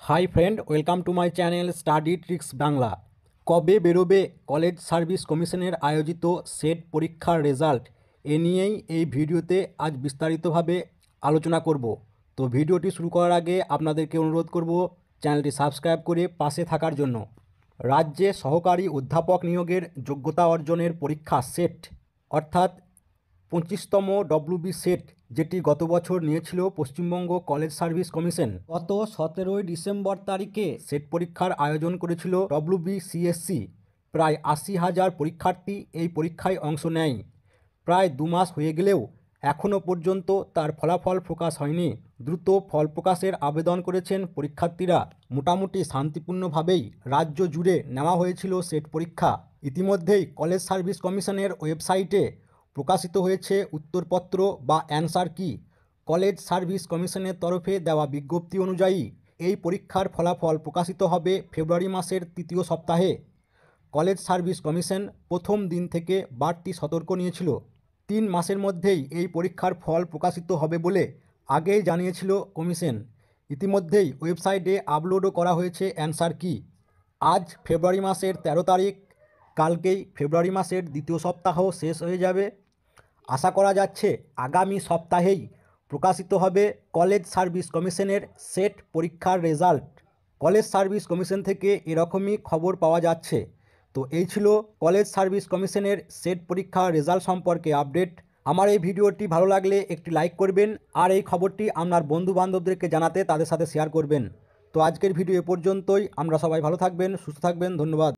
Hi friend, welcome to my channel study tricks Bangla. কবে বেরোবে college service কমিশনের আয়োজিত সেট পরীক্ষার রেজাল্ট, এ নিয়েই এই ভিডিওতে আজ বিস্তারিতভাবে আলোচনা করব। তো ভিডিওটি শুরু করার আগে আপনাদেরকে অনুরোধ করব চ্যানেলটি সাবস্ক্রাইব করে পাশে থাকার জন্য। রাজ্যে সহকারী অধ্যাপক নিয়োগের যোগ্যতা অর্জনের পরীক্ষা সেট অর্থাৎ 25তম ডব্লিউবি সেট, যেটি গত বছর নিয়েছিল পশ্চিমবঙ্গ কলেজ সার্ভিস কমিশন, গত 17ই ডিসেম্বর তারিখে সেট পরীক্ষার আয়োজন করেছিল ডব্লিউবিসিএসসি। প্রায় 80,000 পরীক্ষার্থী এই পরীক্ষায় অংশ নেয়। প্রায় 2 মাস হয়ে গেলেও এখনও পর্যন্ত তার ফলাফল প্রকাশ হয়নি। দ্রুত ফল প্রকাশের আবেদন করেছেন পরীক্ষার্থীরা। মোটামুটি শান্তিপূর্ণভাবেই রাজ্য জুড়ে নেওয়া হয়েছিল সেট পরীক্ষা। ইতিমধ্যেই কলেজ সার্ভিস কমিশনের ওয়েবসাইটে প্রকাশিত হয়েছে উত্তরপত্র বা অ্যান্সার কি। কলেজ সার্ভিস কমিশনের তরফে দেওয়া বিজ্ঞপ্তি অনুযায়ী এই পরীক্ষার ফলাফল প্রকাশিত হবে ফেব্রুয়ারি মাসের 3য় সপ্তাহে। কলেজ সার্ভিস কমিশন প্রথম দিন থেকে বাড়তি সতর্ক নিয়েছিল। 3 মাসের মধ্যেই এই পরীক্ষার ফল প্রকাশিত হবে বলে আগেই জানিয়েছিল কমিশন। ইতিমধ্যেই ওয়েবসাইটে আপলোডও করা হয়েছে অ্যান্সার কি। আজ ফেব্রুয়ারি মাসের 13 তারিখ, কালকেই ফেব্রুয়ারি মাসের 2য় সপ্তাহ শেষ হয়ে যাবে। আশা করা যাচ্ছে আগামী সপ্তাহেই প্রকাশিত হবে কলেজ সার্ভিস কমিশনের সেট পরীক্ষার রেজাল্ট। কলেজ সার্ভিস কমিশন থেকে এরকমই খবর পাওয়া যাচ্ছে। তো এই ছিল কলেজ সার্ভিস কমিশনের সেট পরীক্ষার রেজাল্ট সম্পর্কে আপডেট। আমার এই ভিডিওটি ভালো লাগলে একটি লাইক করবেন, আর এই খবরটি আপনার বন্ধু বান্ধবদেরকে জানাতে তাদের সাথে শেয়ার করবেন। তো আজকের ভিডিও এ পর্যন্তই। আমরা সবাই ভালো থাকবেন, সুস্থ থাকবেন। ধন্যবাদ।